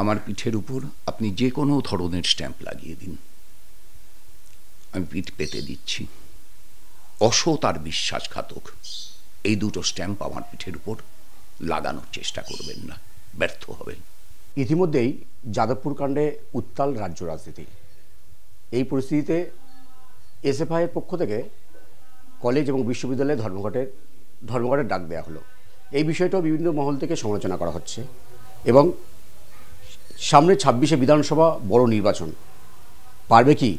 আমার পিঠের উপর আপনি যে কোনো ধরনের স্ট্যাম্প লাগিয়ে দিন, আমি পিঠ পেতে দিচ্ছি। অসৎ আর বিশ্বাসঘাতক এই দুটো স্ট্যাম্প আমার পিঠের উপর লাগানোর চেষ্টা করবেন না, ব্যর্থ হবেন। ইতিমধ্যেই যাদবপুর কাণ্ডে উত্তাল রাজ্য রাজনীতি। এই পরিস্থিতিতে এসএফআইয়ের পক্ষ থেকে কলেজ এবং বিশ্ববিদ্যালয়ে ধর্মঘটের ডাক দেওয়া হলো। এই বিষয়টাও বিভিন্ন মহল থেকে সমালোচনা করা হচ্ছে এবং সামনে 26শে বিধানসভা বড় নির্বাচন, পারবে কি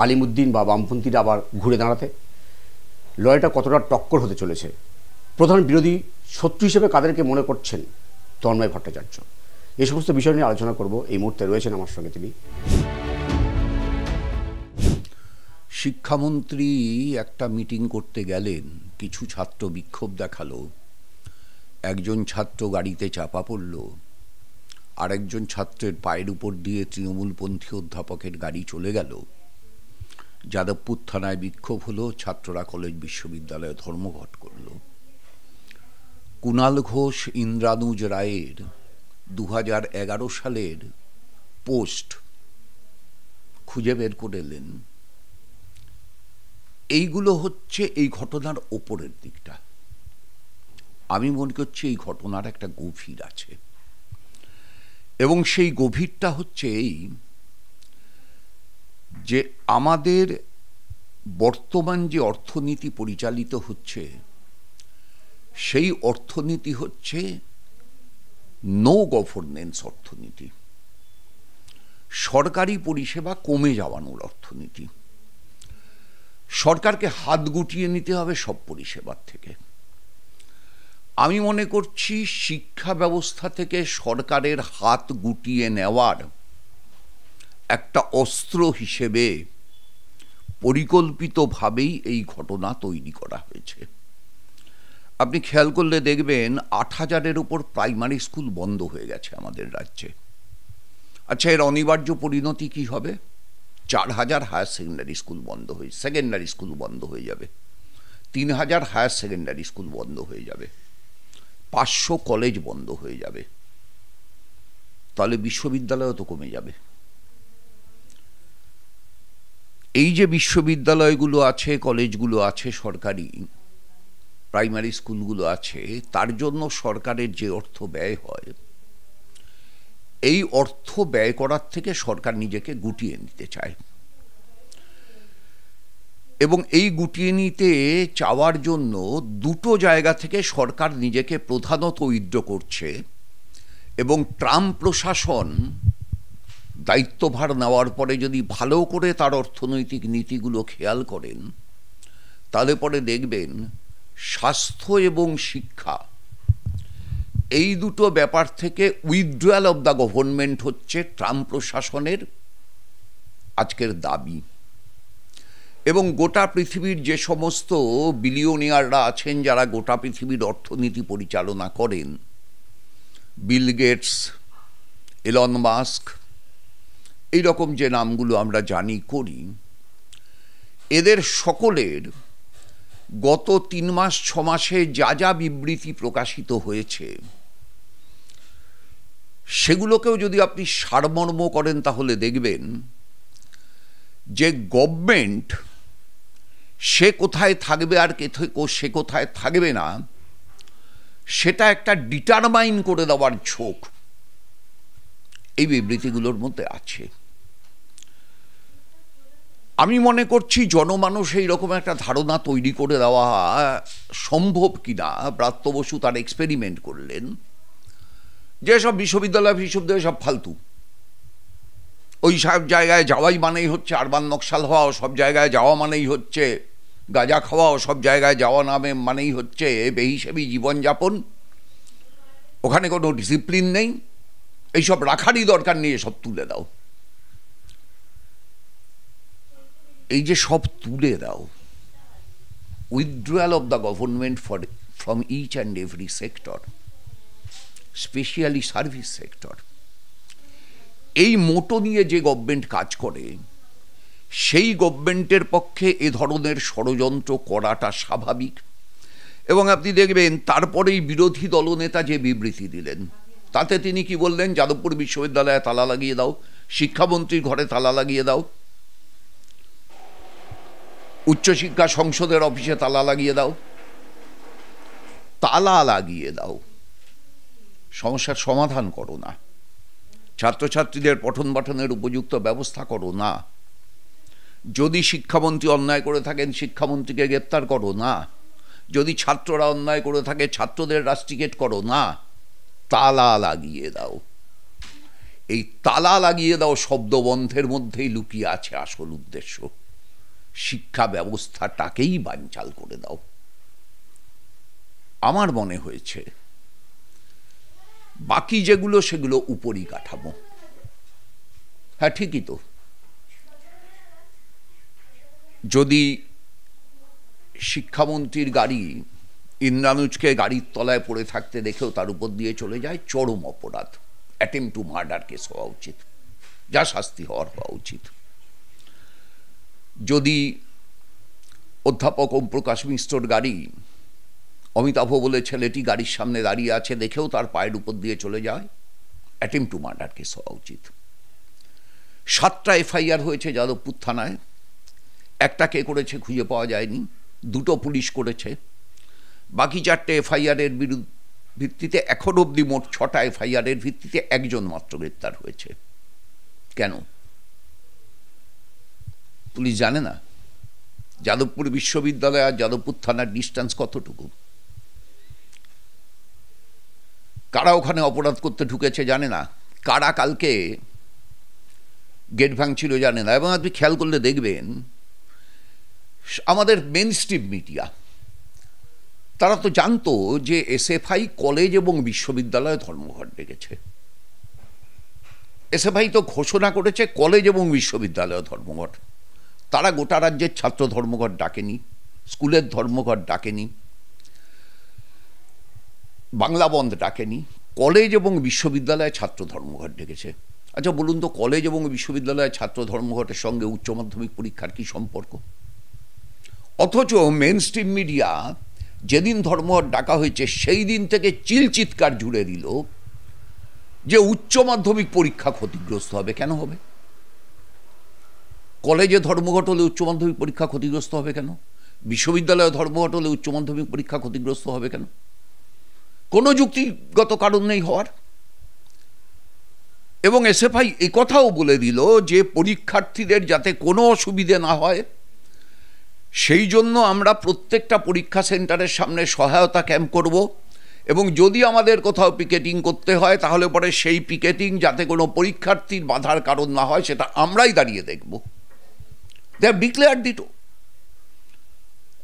আলিমুদ্দিন বা বামপন্থীরা আবার ঘুরে দাঁড়াতে? লড়াইটা কতটা টক্কর হতে চলেছে? প্রধান বিরোধী শত্রু হিসেবে কাদেরকে মনে করছেন তন্ময় ভট্টাচার্য? এই সমস্ত বিষয় নিয়ে আলোচনা করব। এই মুহূর্তে রয়েছেন আমার সঙ্গে তিনি। শিক্ষামন্ত্রী একটা মিটিং করতে গেলেন, কিছু ছাত্র বিক্ষোভ দেখালো, একজন ছাত্র গাড়িতে চাপা পড়ল, আরেকজন ছাত্রের পায়ের উপর দিয়ে তৃণমূলপন্থী অধ্যাপকের গাড়ি চলে গেল। যাদবপুর থানায় বিক্ষোভ হলো, ছাত্ররা কলেজ বিশ্ববিদ্যালয়ে ধর্মঘট করল। কুণাল ঘোষ ইন্দ্রানুজ রায়ের 2011 সালের পোস্ট খুঁজে বের করে এলেন। এইগুলো হচ্ছে এই ঘটনার ওপরের দিকটা। আমি মনে করছি এই ঘটনার একটা গভীর আছে, এবং সেই গভীরটা হচ্ছে এই যে আমাদের বর্তমান যে অর্থনীতি পরিচালিত হচ্ছে, সেই অর্থনীতি হচ্ছে নো গভর্নেন্স অর্থনীতি, সরকারি পরিষেবা কমে যাওয়ানোর অর্থনীতি। সরকারকে হাত গুটিয়ে নিতে হবে সব পরিষেবার থেকে। আমি মনে করছি শিক্ষা ব্যবস্থা থেকে সরকারের হাত গুটিয়ে নেওয়ার একটা অস্ত্র হিসেবে পরিকল্পিতভাবেই এই ঘটনা তৈরি করা হয়েছে। আপনি খেয়াল করলে দেখবেন 8000-এর উপর প্রাইমারি স্কুল বন্ধ হয়ে গেছে আমাদের রাজ্যে। আচ্ছা, এর অনিবার্য পরিণতি কি হবে? 4000 হায়ার সেকেন্ডারি স্কুল বন্ধ হয়ে, সেকেন্ডারি স্কুল বন্ধ হয়ে যাবে, 3000 হায়ার সেকেন্ডারি স্কুল বন্ধ হয়ে যাবে, 500 কলেজ বন্ধ হয়ে যাবে। তাহলে বিশ্ববিদ্যালয়ও তো কমে যাবে। এই যে বিশ্ববিদ্যালয়গুলো আছে, কলেজগুলো আছে, সরকারি প্রাইমারি স্কুলগুলো আছে, তার জন্য সরকারের যে অর্থ ব্যয় হয়, এই অর্থ ব্যয় করার থেকে সরকার নিজেকে গুটিয়ে নিতে চায়, এবং এই গুটিয়ে নিতে চাওয়ার জন্য দুটো জায়গা থেকে সরকার নিজেকে প্রধানত উইথড্র করছে। এবং ট্রাম্প প্রশাসন দায়িত্বভার নেওয়ার পরে যদি ভালো করে তার অর্থনৈতিক নীতিগুলো খেয়াল করেন, তাহলে পরে দেখবেন স্বাস্থ্য এবং শিক্ষা, এই দুটো ব্যাপার থেকে উইথড্রয়াল অব দ্য গভর্নমেন্ট হচ্ছে ট্রাম্প প্রশাসনের আজকের দাবি। এবং গোটা পৃথিবীর যে সমস্ত বিলিয়নিয়াররা আছেন, যারা গোটা পৃথিবীর অর্থনীতি পরিচালনা করেন, বিল গেটস, এলন মাস্ক, এইরকম যে নামগুলো আমরা জানি করি, এদের সকলের গত 3 মাস 6 মাসে যা যা বিবৃতি প্রকাশিত হয়েছে, সেগুলোকেও যদি আপনি সারমর্ম করেন, তাহলে দেখবেন যে গভর্নমেন্ট সে কোথায় থাকবে আর সে কোথায় থাকবে না, সেটা একটা ডিটারমাইন করে দেওয়ার ঝোঁক এই বিবৃতিগুলোর মধ্যে আছে। আমি মনে করছি জনমানুষ এইরকম একটা ধারণা তৈরি করে দেওয়া সম্ভব কিনা, ব্রাত্য বসু তার এক্সপেরিমেন্ট করলেন যে সব বিশ্ববিদ্যালয় সব ফালতু, ওই সব জায়গায় যাওয়াই মানেই হচ্ছে আরবান নকশাল হওয়া, সব জায়গায় যাওয়া মানেই হচ্ছে গাঁজা খাওয়া, সব জায়গায় যাওয়া নামে মানেই হচ্ছে বেহিসেবি জীবনযাপন, ওখানে কোনো ডিসিপ্লিন নেই, এইসব রাখারই দরকার নিয়ে সব তুলে দাও। এই যে সব তুলে দাও, withdrawal of the government from each and every sector, specially service sector, এই মোটো নিয়ে যে গভর্নমেন্ট কাজ করে, সেই গভর্নমেন্টের পক্ষে এ ধরনের ষড়যন্ত্র করাটা স্বাভাবিক। এবং আপনি দেখবেন তারপরেই বিরোধী দলনেতা যে বিবৃতি দিলেন, তাতে তিনি কি বললেন? যাদবপুর বিশ্ববিদ্যালয়ে তালা লাগিয়ে দাও, শিক্ষামন্ত্রীর ঘরে তালা লাগিয়ে দাও, উচ্চশিক্ষা সংসদের অফিসে তালা লাগিয়ে দাও। তালা লাগিয়ে দাও, সমস্যার সমাধান করো না। ছাত্রছাত্রীদের পঠন পাঠনের উপযুক্ত ব্যবস্থা করো না। যদি শিক্ষামন্ত্রী অন্যায় করে থাকেন, শিক্ষামন্ত্রীকে গ্রেপ্তার করো না। যদি ছাত্ররা অন্যায় করে থাকে, ছাত্রদের রাস্ট্রিকেট করো না। তালা লাগিয়ে দাও। এই তালা লাগিয়ে দাও শব্দ বন্ধের মধ্যেই লুকিয়ে আছে আসল উদ্দেশ্য। শিক্ষা ব্যবস্থাটাকেই বানচাল করে দাও। আমার মনে হয়েছে বাকি যেগুলো সেগুলো উপরিকাঠামো। হ্যাঁ, ঠিকই তো। যদি শিক্ষামন্ত্রীর গাড়ি ইন্দ্রানুজকে গাড়ির তলায় পড়ে থাকতে দেখেও তার উপর দিয়ে চলে যায়, চরম অপরাধ, অ্যাটেম্প টু মার্ডার কেস হওয়া উচিত, যা শাস্তি হওয়া উচিত। যদি অধ্যাপক ওম প্রকাশ মিশ্রর গাড়ি অমিতাভ বলে ছেলেটি গাড়ির সামনে দাঁড়িয়ে আছে দেখেও তার পায়ের উপর দিয়ে চলে যায়, অ্যাটেম্প টু মার্ডার কেস হওয়া উচিত। 7টা এফআইআর হয়েছে যাদবপুর থানায়, একটা কে করেছে খুঁজে পাওয়া যায়নি, 2টো পুলিশ করেছে। বাকি 4টে এফআইআরের ভিত্তিতে এখন অবধি মোট 6টা এফআইআরের ভিত্তিতে একজন মাত্র গ্রেপ্তার হয়েছে। কেন? পুলিশ জানে না যাদবপুর বিশ্ববিদ্যালয় আর যাদবপুর থানার ডিস্টেন্স কতটুকু? কারা ওখানে অপরাধ করতে ঢুকেছে জানে না, কারা কালকে গেট ভাঙছিল জানে না। এবং আপনি খেয়াল করলে দেখবেন আমাদের মেন স্ট্রিম মিডিয়া তারা তো জানতো যে এসএফআই কলেজ এবং বিশ্ববিদ্যালয়ে ধর্মঘট ডেকেছে। এসএফআই তো ঘোষণা করেছে কলেজ এবং বিশ্ববিদ্যালয় ধর্মঘট। তারা গোটা রাজ্যের ছাত্র ধর্মঘট ডাকেনি, স্কুলের ধর্মঘট ডাকেনি, বাংলা বন্ধ ডাকেনি, কলেজ এবং বিশ্ববিদ্যালয়ে ছাত্র ধর্মঘট ডেকেছে। আচ্ছা বলুন তো, কলেজ এবং বিশ্ববিদ্যালয়ে ছাত্র ধর্মঘটের সঙ্গে উচ্চ মাধ্যমিক পরীক্ষার কি সম্পর্ক? অথচ মেন স্ট্রিম মিডিয়া যেদিন ধর্মঘট ডাকা হয়েছে সেই দিন থেকে চিৎকার জুড়ে দিল যে উচ্চ মাধ্যমিক পরীক্ষা ক্ষতিগ্রস্ত হবে। কেন হবে? কলেজে ধর্মঘট হলে উচ্চ মাধ্যমিক পরীক্ষা ক্ষতিগ্রস্ত হবে কেন? বিশ্ববিদ্যালয়ে ধর্মঘট হলে উচ্চ মাধ্যমিক পরীক্ষা ক্ষতিগ্রস্ত হবে কেন? কোনো যুক্তিগত কারণ নেই হওয়ার। এবং এসএফআই এই কথাও বলে দিল যে পরীক্ষার্থীদের যাতে কোনো অসুবিধে না হয় সেই জন্য আমরা প্রত্যেকটা পরীক্ষা সেন্টারের সামনে সহায়তা ক্যাম্প করব, এবং যদি আমাদের কোথাও পিকেটিং করতে হয় তাহলে পরে সেই পিকেটিং যাতে কোনো পরীক্ষার্থীর বাধার কারণ না হয় সেটা আমরাই দাঁড়িয়ে দেখব। They have declared it,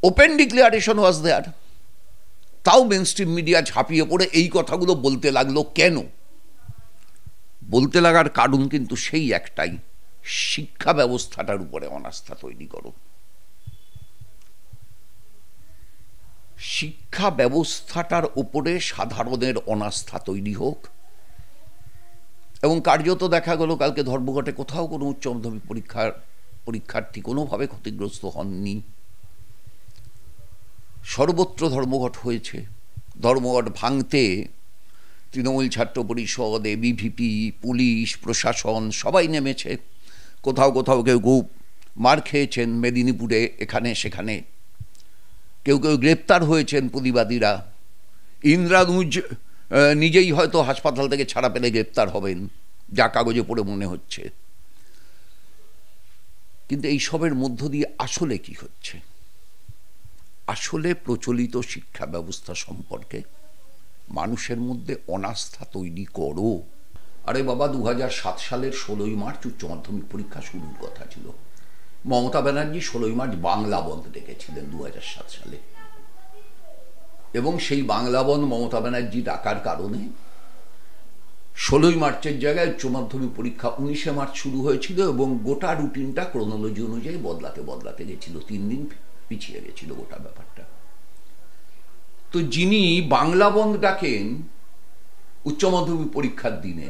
open declaration was there. তাও মেন স্ট্রিম মিডিয়া ঝাঁপিয়ে পড়ে এই কথাগুলো বলতে লাগলো কেন? বলতে লাগার কারণ কিন্তু সেই একটাই, শিক্ষা ব্যবস্থাটার উপরে অনাস্থা তৈরি করো। শিক্ষা ব্যবস্থাটার উপরে সাধারণের অনাস্থা তৈরি হোক। এবং কার্যত দেখা গেল কালকে ধর্মঘটে কোথাও কোনো উচ্চ মাধ্যমিক পরীক্ষার্থী কোনোভাবে ক্ষতিগ্রস্ত হননি। সর্বত্র ধর্মঘট হয়েছে। ধর্মঘট ভাঙতে তৃণমূল ছাত্র পরিষদ, এবিভিপি, পুলিশ, প্রশাসন সবাই নেমেছে। কোথাও কোথাও কেউ কেউ মার খেয়েছেন মেদিনীপুরে, এখানে সেখানে কেউ কেউ গ্রেপ্তার হয়েছেন প্রতিবাদীরা। ইন্দ্রানুজ নিজেই হয়তো হাসপাতাল থেকে ছাড়া পেলে গ্রেপ্তার হবেন, যা কাগজে পড়ে মনে হচ্ছে। কিন্তু এই সবের মধ্য দিয়ে আসলে কি হচ্ছে? আসলে প্রচলিত শিক্ষা ব্যবস্থা সম্পর্কে মানুষের মধ্যে অনাস্থা তৈরি করো। আরে বাবা, 2007 সালের 16ই মার্চ উচ্চ মাধ্যমিক পরীক্ষা শুরুর কথা ছিল। মমতা ব্যানার্জি 16ই মার্চ বাংলা বন্ধ ডেকেছিলেন 2007 সালে, এবং সেই বাংলা বন্ধ মমতা ব্যানার্জি ডাকার কারণে 16ই মার্চের জায়গায় উচ্চ মাধ্যমিক পরীক্ষা 19শে মার্চ শুরু হয়েছিল, এবং গোটা রুটিনটা ক্রোনোলজি অনুযায়ী বদলাতে গেছিল, 3 দিন পিছিয়ে গেছিল গোটা ব্যাপারটা। তো যিনি বাংলা বন্ধ ডাকেন উচ্চ মাধ্যমিক পরীক্ষার দিনে,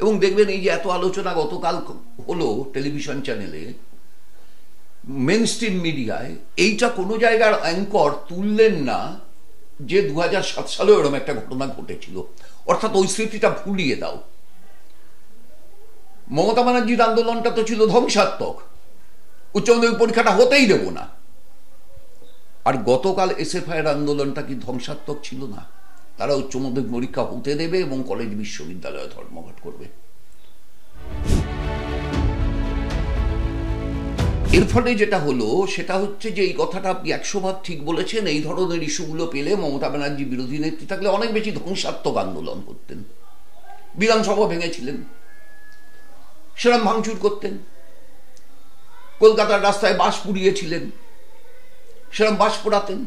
এবং দেখবেন এই যে এত আলোচনা গতকাল হলো টেলিভিশন চ্যানেলে, মেন স্ট্রিম মিডিয়ায়, এইটা কোনো জায়গার অ্যাঙ্কর তুললেন না যে 2007 সালে এরকম একটা ঘটনা ঘটেছিল, অর্থাৎ ওই স্মৃতিটা ভুলিয়ে দাও। মমতা ব্যানার্জির আন্দোলনটা তো ছিল ধ্বংসাত্মক, উচ্চ মাধ্যমিক পরীক্ষাটা হতেই দেব না। আর গতকাল এসএফআই এর আন্দোলনটা কি ধ্বংসাত্মক ছিল না? তারা উচ্চ মাধ্যমিক পরীক্ষা হতে দেবে এবং কলেজ বিশ্ববিদ্যালয়ে ধর্মঘট করবে। এর ফলে যেটা হলো সেটা হচ্ছে যে এই কথাটা আপনি 100 ভাগ ঠিক বলেছেন। এই ধরনের ইস্যুগুলো পেলে মমতা ব্যানার্জি বিরোধী নেত্রী থাকলে অনেক বেশি ধ্বংসাত্মক আন্দোলন করতেন। বিধানসভা ভেঙেছিলেন, সেরকম ভাঙচুর করতেন। কলকাতার রাস্তায় বাস পুড়িয়েছিলেন, সেরকম বাস পোড়াতেন।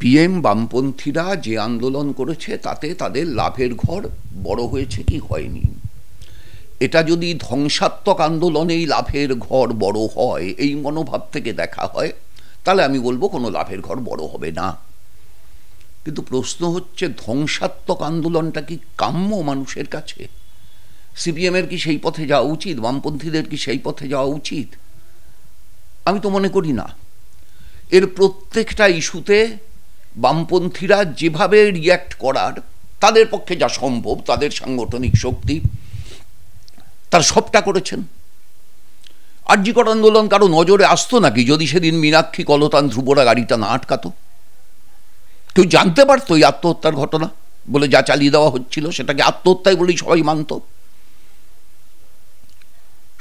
পিএম বামপন্থীরা যে আন্দোলন করেছে তাতে তাদের লাভের ঘর বড় হয়েছে কি হয়নি। এটা যদি ধ্বংসাত্মক আন্দোলনেই লাভের ঘর বড় হয়, এই মনোভাব থেকে দেখা হয়, তাহলে আমি বলবো কোনো লাভের ঘর বড় হবে না। কিন্তু প্রশ্ন হচ্ছে ধ্বংসাত্মক আন্দোলনটা কি কাম্য মানুষের কাছে? সিপিএমের কি সেই পথে যাওয়া উচিত? বামপন্থীদের কি সেই পথে যাওয়া উচিত? আমি তো মনে করি না। এর প্রত্যেকটা ইস্যুতে বামপন্থীরা যেভাবে রিয়্যাক্ট করার তাদের পক্ষে যা সম্ভব, তাদের সাংগঠনিক শক্তি, তার সবটা করেছেন। আরজি কর আন্দোলন কারো নজরে আসতো নাকি যদি সেদিন মীনাক্ষী, কলতান, ধ্রুবরা গাড়িটা না আটকাতো? কেউ জানতে পারতো এই আত্মহত্যার ঘটনা বলে যা চালিয়ে দেওয়া হচ্ছিল সেটাকে আত্মহত্যায় বলেই সবাই মানত।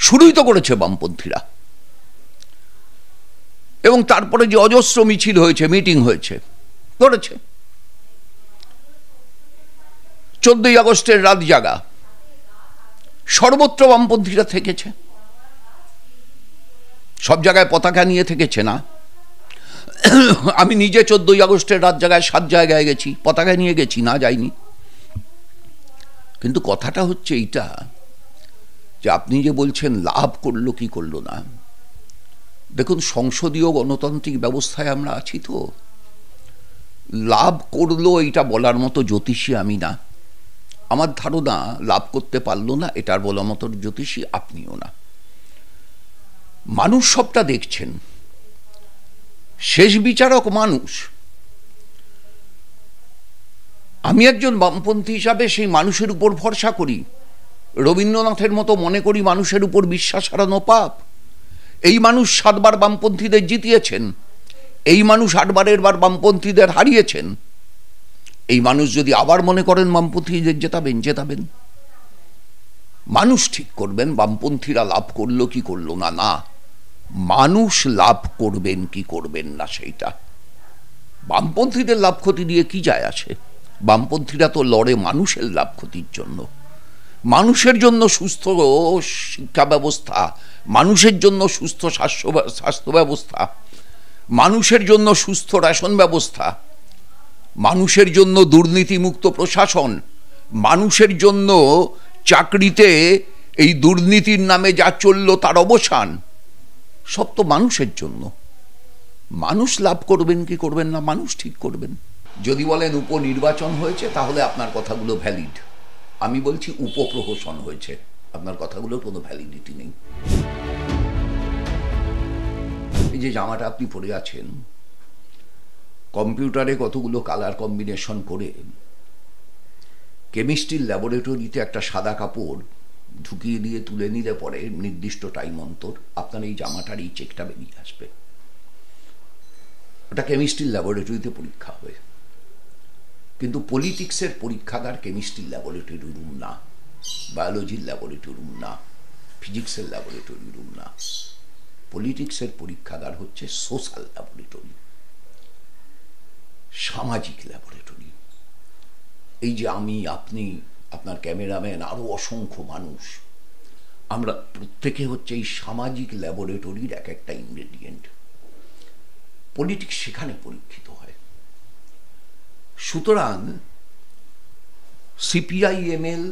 শুরুই তো করেছে বামপন্থীরা। এবং তারপরে যে অজস্র মিছিল হয়েছে, মিটিং হয়েছে, করেছে। 14ই আগস্টের রাত জাগা, সর্বত্র বামপন্থীরা থেকেছে। সব জায়গায় পতাকা নিয়ে থেকেছে না? আমি নিজে 14ই আগস্টের রাত জায়গায় 7 জায়গায় গেছি, পতাকা নিয়ে গেছি, না যাইনি। কিন্তু কথাটা হচ্ছে এইটা যে আপনি যে বলছেন লাভ করলো কি করলো না, দেখুন সংসদীয় গণতান্ত্রিক ব্যবস্থায় আমরা আছি তো। লাভ করলো এইটা বলার মতো জ্যোতিষী আমি না। আমার ধারণা লাভ করতে পারলো না এটার বলার মতো জ্যোতিষী আপনিও না। মানুষ সবটা দেখছেন, শেষ বিচারক মানুষ। আমি একজন বামপন্থী হিসাবে সেই মানুষের উপর ভরসা করি। রবীন্দ্রনাথের মতো মনে করি মানুষের উপর বিশ্বাস হারানো পাপ। এই মানুষ 7 বার বামপন্থীদের জিতিয়েছেন, এই মানুষ 8 বারের বার বামপন্থীদের হারিয়েছেন। এই মানুষ যদি আবার মনে করেন বামপন্থীদের জেতাবেন, মানুষ ঠিক করবেন বামপন্থীরা লাভ করলো কি করলো না। না, মানুষ লাভ করবেন কি করবেন না সেইটা। বামপন্থীদের লাভ ক্ষতি দিয়ে কি যায় আসে? বামপন্থীরা তো লড়ে মানুষের লাভ ক্ষতির জন্য। মানুষের জন্য সুস্থ শিক্ষা ব্যবস্থা, মানুষের জন্য সুস্থ স্বাস্থ্য ব্যবস্থা, মানুষের জন্য সুস্থ রেশন ব্যবস্থা, মানুষের জন্য দুর্নীতিমুক্ত প্রশাসন, মানুষের জন্য চাকরিতে এই দুর্নীতির নামে যা চলল তার অবসান, সব তো মানুষের জন্য। মানুষ লাভ করবেন কি করবেন না মানুষ ঠিক করবেন। যদি বলেন উপনির্বাচন হয়েছে তাহলে আপনার কথাগুলো ভ্যালিড। আমি বলছি উপপ্রহসন হয়েছে, আপনার কথাগুলোর কোনো ভ্যালিডিটি নেই। এই যে জামাটা আপনি পরে আছেন, কম্পিউটারে কতগুলো কালার কম্বিনেশন করে কেমিস্ট্রির ল্যাবরেটরিতে একটা সাদা কাপড় ঢুকিয়ে দিয়ে তুলে নিলে পরে নির্দিষ্ট টাইম অন্তর আপনার এই জামাটার এই চেকটা বেরিয়ে আসবে। ওটা কেমিস্ট্রির ল্যাবরেটরিতে পরীক্ষা হবে। কিন্তু পলিটিক্সের পরীক্ষাগার কেমিস্ট্রির ল্যাবরেটরি রুম না, বায়োলজির ল্যাবরেটরি রুম না, ফিজিক্সের ল্যাবরেটরি রুম না। পলিটিক্সের পরীক্ষাগার হচ্ছে সোশ্যাল ল্যাবরেটরি, সামাজিক ল্যাবরেটরি। এই যে আমি, আপনি, আপনার ক্যামেরাম্যান, আরো অসংখ্য মানুষ, আমরা প্রত্যেকে হচ্ছে এই সামাজিক ল্যাবরেটরির এক একটা ইনগ্রেডিয়েন্ট। পলিটিক্স সেখানে পরীক্ষিত হয়। সুতরাং সিপিআইএমএল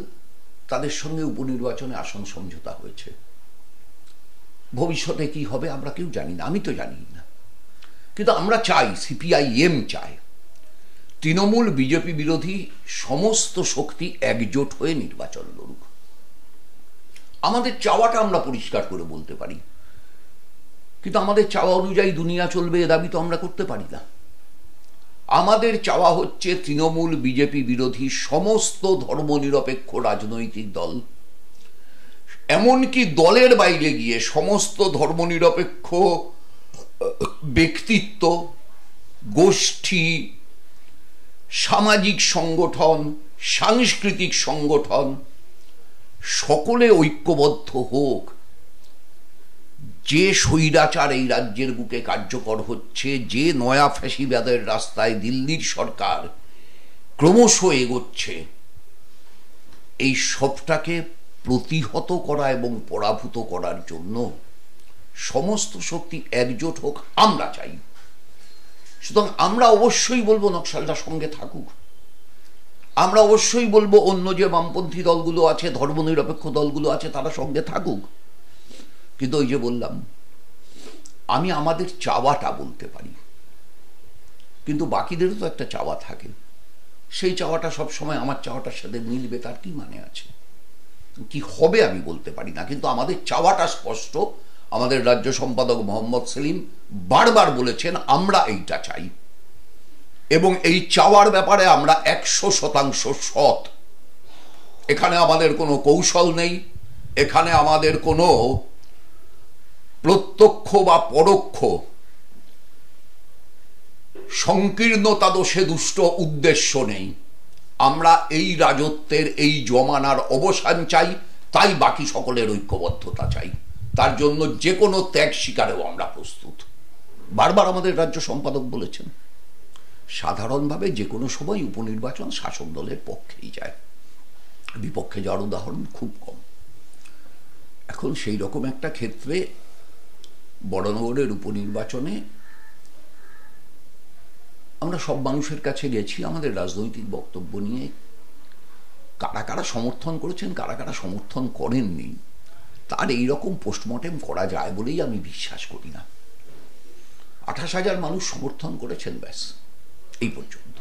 তাদের সঙ্গে উপনির্বাচনে আসন সমঝোতা হয়েছে। ভবিষ্যতে কি হবে আমরা কেউ জানি না, আমি তো জানি না। কিন্তু আমরা চাই, সিপিআইএম চায় তৃণমূল বিজেপি বিরোধী সমস্ত শক্তি একজোট হয়ে নির্বাচন লড়ুক। আমাদের চাওয়াটা আমরা পরিষ্কার করে বলতে পারি, কিন্তু আমাদের চাওয়া অনুযায়ী দুনিয়া চলবে এ দাবি তো আমরা করতে পারি না। আমাদের চাওয়া হচ্ছে তৃণমূল বিজেপি বিরোধী সমস্ত ধর্মনিরপেক্ষ রাজনৈতিক দল, এমনকি দলের বাইরে গিয়ে সমস্ত ধর্মনিরপেক্ষ ব্যক্তিত্ব, গোষ্ঠী, সামাজিক সংগঠন, সাংস্কৃতিক সংগঠন সকলে ঐক্যবদ্ধ হোক। যে স্বৈরাচার এই রাজ্যের বুকে কার্যকর হচ্ছে, যে নয়া ফ্যাসিবাদের রাস্তায় দিল্লির সরকার ক্রমশ এগোচ্ছে, এই সবটাকে প্রতিহত করা এবং পরাভূত করার জন্য সমস্ত শক্তি একজোট হোক, আমরা চাই। সুতরাং আমরা অবশ্যই বলবো নকশালরা সঙ্গে থাকুক, আমরা অবশ্যই বলবো অন্য যে বামপন্থী দলগুলো আছে, ধর্মনিরপেক্ষ দলগুলো আছে, তারা সঙ্গে থাকুক। কিন্তু ওই যে বললাম, আমি আমাদের চাওয়াটা বলতে পারি, কিন্তু বাকিদেরও তো একটা চাওয়া থাকে। সেই চাওয়াটা সবসময় আমার চাওয়াটার সাথে মিলবে তার কি মানে আছে? কি হবে আমি বলতে পারি না, কিন্তু আমাদের চাওয়াটা স্পষ্ট। আমাদের রাজ্য সম্পাদক মোহাম্মদ সেলিম বারবার বলেছেন আমরা এইটা চাই, এবং এই চাওয়ার ব্যাপারে আমরা 100% সৎ। এখানে আমাদের কোনো কৌশল নেই, এখানে আমাদের কোনো প্রত্যক্ষ বা পরোক্ষ সংকীর্ণতা দোষে দুষ্ট উদ্দেশ্য নেই। আমরা এই রাজত্বের, এই জমানার অবসান চাই, তাই বাকি সকলের ঐক্যবদ্ধতা চাই। তার জন্য যে কোনো ত্যাগ স্বীকারেও আমরা প্রস্তুত। বারবার আমাদের রাজ্য সম্পাদক বলেছেন, সাধারণভাবে যে কোনো সময় উপনির্বাচন শাসক দলের পক্ষেই যায়, বিপক্ষে যাওয়ার উদাহরণ খুব কম। এখন সেই রকম একটা ক্ষেত্রে বড়নগরের উপনির্বাচনে আমরা সব মানুষের কাছে গেছি আমাদের রাজনৈতিক বক্তব্য নিয়ে। কারা কারা সমর্থন করেছেন, কারা কারা সমর্থন করেননি, তার এইরকম পোস্টমর্টেম করা যায় বলেই আমি বিশ্বাস করি না। 28,000 মানুষ সমর্থন করেছেন, ব্যাস, এই পর্যন্ত।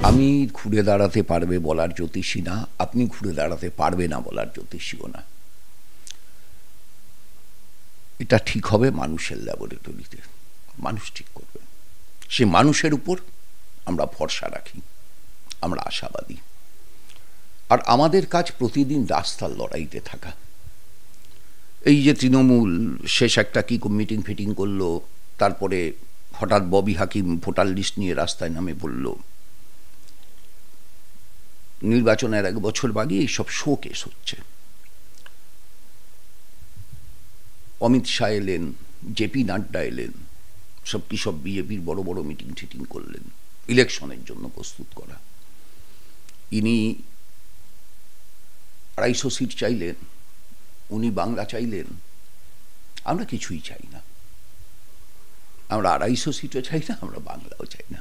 আমি ঘুরে দাঁড়াতে পারবে বলার জ্যোতিষী না, আপনি ঘুরে দাঁড়াতে পারবে না বলার জ্যোতিষীও না। এটা ঠিক হবে মানুষের ল্যাবরেটরিতে, মানুষ ঠিক করবে। সে মানুষের উপর আমরা ভরসা রাখি, আমরা আশাবাদী। আর আমাদের কাজ প্রতিদিন রাস্তার লড়াইতে থাকা। এই যে তৃণমূল শেষ একটা কি মিটিং ফিটিং করলো, তারপরে হঠাৎ ববি হাকিম ভোটার লিস্ট নিয়ে রাস্তায় নামে বলল, নির্বাচনের 1 বছর বাকি এইসব শো কেস হচ্ছে। অমিত শাহ এলেন, জেপি নাড্ডা এলেন, সব কি সব বিজেপির বড় বড় মিটিং টিটিং করলেন ইলেকশনের জন্য প্রস্তুত করা। ইনি 250 সিট চাইলেন, উনি বাংলা চাইলেন। আমরা কিছুই চাই না, আমরা 250 সিটও চাই না, আমরা বাংলাও চাই না।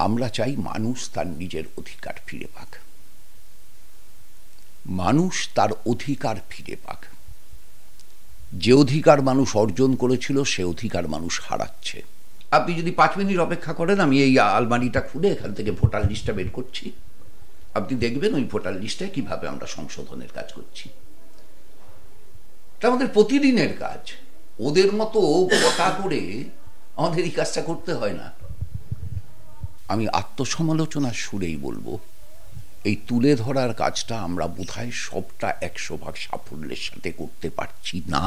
আমরা চাই মানুষ তার নিজের অধিকার ফিরে পাক, মানুষ তার অধিকার ফিরে পাক। যে অধিকার মানুষ অর্জন করেছিল সে অধিকার মানুষ হারাচ্ছে। আপনি যদি 5 মিনিট অপেক্ষা করেন, আমি এই আলমারিটা খুলে এখান থেকে ভোটার লিস্টটা বের করছি, আপনি দেখবেন ওই ভোটার লিস্টে কিভাবে আমরা সংশোধনের কাজ করছি। এটা আমাদের প্রতিদিনের কাজ। ওদের মতো কথা করে আমাদের এই কাজটা করতে হয় না। আমি আত্মসমালোচনার সুরেই বলবো, এই তুলে ধরার কাজটা আমরা বোধহয় সবটা 100% সাফল্যের সাথে করতে পারছি না।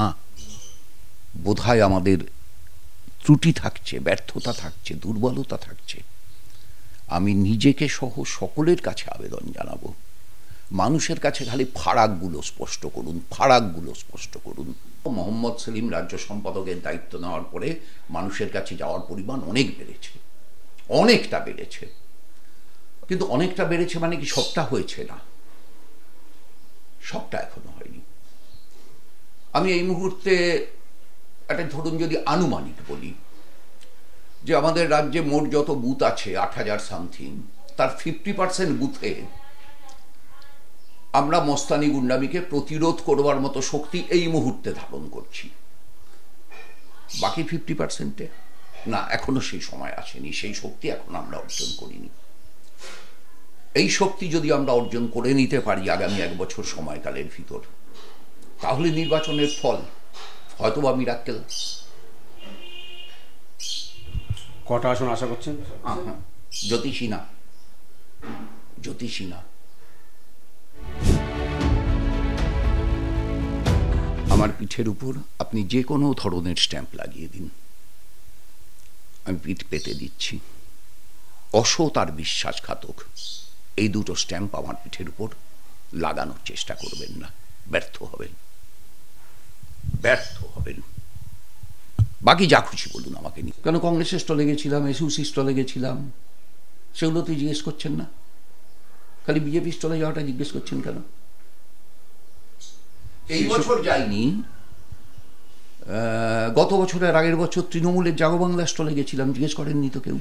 বোধহয় আমাদের ত্রুটি থাকছে, ব্যর্থতা থাকছে, দুর্বলতা থাকছে। আমি নিজেকে সহ সকলের কাছে আবেদন জানাবো, মানুষের কাছে খালি ফারাকগুলো স্পষ্ট করুন, ফারাকগুলো স্পষ্ট করুন। মোহাম্মদ সেলিম রাজ্য সম্পাদকের দায়িত্ব নেওয়ার পরে মানুষের কাছে যাওয়ার পরিমাণ অনেক বেড়েছে, অনেকটা বেড়েছে। কিন্তু অনেকটা বেড়েছে মানে কি সবটা হয়েছে না, সবটা এখনো হয়নি। আমি এই মুহূর্তে একটা ধরুন যদি আনুমানিক বলি, যে আমাদের রাজ্যে মোট যত বুথ আছে 8,000 সামথিং, তার 50% বুথে আমরা মস্তানি গুন্ডামিকে প্রতিরোধ করবার মতো শক্তি এই মুহূর্তে ধারণ করছি। বাকি 50%-এ না, এখনো সেই সময় আসেনি, সেই শক্তি এখন আমরা অর্জন করিনি। এই শক্তি যদি আমরা অর্জন করে নিতে পারি আগামী 1 বছর সময়কালের ভিতর, তাহলে নির্বাচনের ফল হয়তোবা মিরাক্কেল, কটা আসন আশা করছেন? জ্যোতিষী না, জ্যোতিষী না। আমার পিঠের উপর আপনি যে কোনো ধরনের স্ট্যাম্প লাগিয়ে দিন, আমি পিঠ পেতে দিচ্ছি। অসৎ আর বিশ্বাসঘাতক এই দুটো স্ট্যাম্প আমার পিঠের উপর লাগানোর চেষ্টা করবেন না, ব্যর্থ হবেন, ব্যর্থ হবেন। বাকি যা খুশি বলুন আমাকে নিয়ে। কেন কংগ্রেসের স্টলে গেছিলাম, এসইউসি স্টলে গেছিলাম, সেগুলো তো জিজ্ঞেস করছেন না, খালি বিজেপি স্টলে যাওয়াটা জিজ্ঞেস করছেন কেন? এই বছর যাইনি, গত বছরের আগের বছর তৃণমূলের জাগো বাংলা স্টলে গেছিলাম, জিজ্ঞেস করেননি তো কেউ।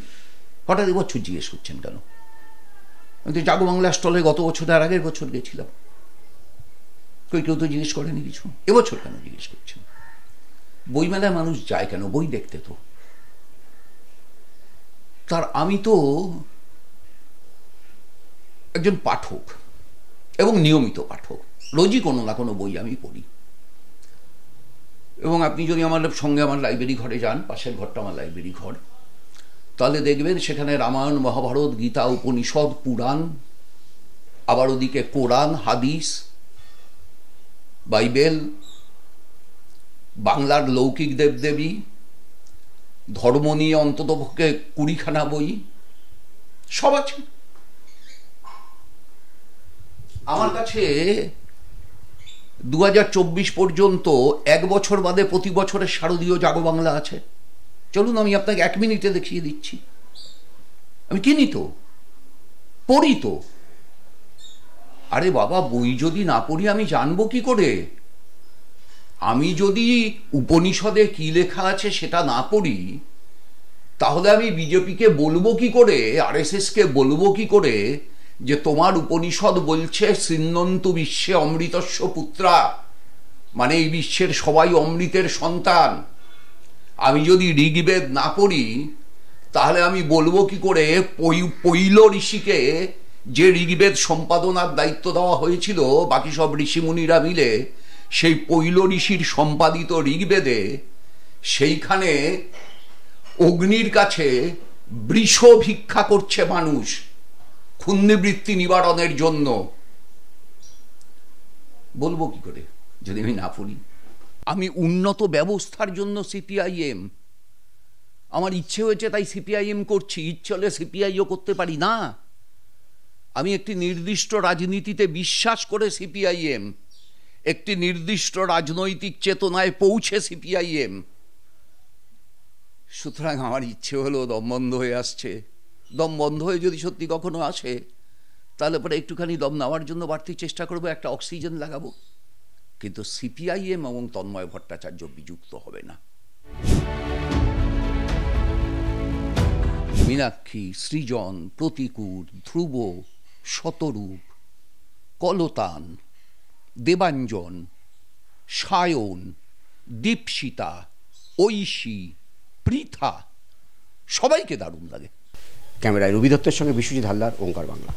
হঠাৎ এবছর জিজ্ঞেস করছেন কেন? আমি তো জাগো বাংলা স্টলে গত বছর আর আগের বছর গেছিলাম, কেউ তো জিজ্ঞেস করেনি কিছু। এবছর কেন জিজ্ঞেস করছেন? বইমেলায় মানুষ যায় কেন? বই দেখতে তো। তার আমি তো একজন পাঠক এবং নিয়মিত পাঠক, রোজই কোনো না কোনো বই আমি পড়ি। এবং আপনি যদি আমার সঙ্গে আমার লাইব্রেরি ঘরে যান, পাশের ঘরটা আমার লাইব্রেরি ঘর, তাহলে দেখবেন সেখানে রামায়ণ, মহাভারত, গীতা, উপনিষদ, পুরাণ, আবার ওদিকে কোরআন, হাদিস, বাইবেল, বাংলার লৌকিক দেবদেবী, ধর্ম নিয়ে অন্ততপক্ষে 20খানা বই, সব আছে আমার কাছে। 2024 পর্যন্ত 1 বছর বাদে প্রতি বছরের শারদীয় জাগো বাংলা আছে। চলুন আমি আপনাকে 1 মিনিটে দেখিয়ে দিচ্ছি। আমি কিনি তো, পড়ি তো। আরে বাবা, বই যদি না পড়ি আমি জানবো কি করে? আমি যদি উপনিষদে কি লেখা আছে সেটা না পড়ি, তাহলে আমি বিজেপিকে বলবো কি করে, আরএসএসকে বলবো কি করে যে তোমার উপনিষদ বলছে সিন্নন্তু বিশ্বে অমৃতস্য পুত্রা, মানে এই বিশ্বের সবাই অমৃতের সন্তান। আমি যদি ঋগ্বেদ না পড়ি, তাহলে আমি বলবো কি করে পৈল ঋষিকে যে ঋগ্বেদ সম্পাদনার দায়িত্ব দেওয়া হয়েছিল বাকি সব ঋষিমুনিরা মিলে, সেই পৈল ঋষির সম্পাদিত ঋগ্বেদে সেইখানে অগ্নির কাছে বৃষ ভিক্ষা করছে মানুষ ক্ষুণ্ণবৃত্তি নিবারণের জন্য। বলবো কি করে যদি আমি না পড়ি? আমি উন্নত ব্যবস্থার জন্য সিপিআইএম, আমার ইচ্ছে হয়েছে তাই সিপিআইএম করছি, ইচ্ছে হলে সিপিআইও করতে পারি না। আমি একটি নির্দিষ্ট রাজনীতিতে বিশ্বাস করে সিপিআইএম, একটি নির্দিষ্ট রাজনৈতিক চেতনায় পৌঁছে সিপিআইএম। সুতরাং আমার ইচ্ছে হলো, দম বন্ধ হয়ে আসছে, দম বন্ধ হয়ে যদি সত্যি কখনো আসে, তাহলে পরে একটুখানি দম নেওয়ার জন্য বাড়তি চেষ্টা করবো, একটা অক্সিজেন লাগাবো। কিন্তু সিপিআইএম এবং তন্ময় ভট্টাচার্য বিযুক্ত হবে না। মীনাক্ষী, সৃজন, প্রতিকূর, ধ্রুব, শতরূপ, কলতান, দেবাঞ্জন, সায়ন, দীপশিতা, ঐশী, পৃথা, সবাইকে দারুণ লাগে। ক্যামেরায় রবি দত্তের সঙ্গে বিশ্বজিৎ হালদার, ওঙ্কার বাংলা।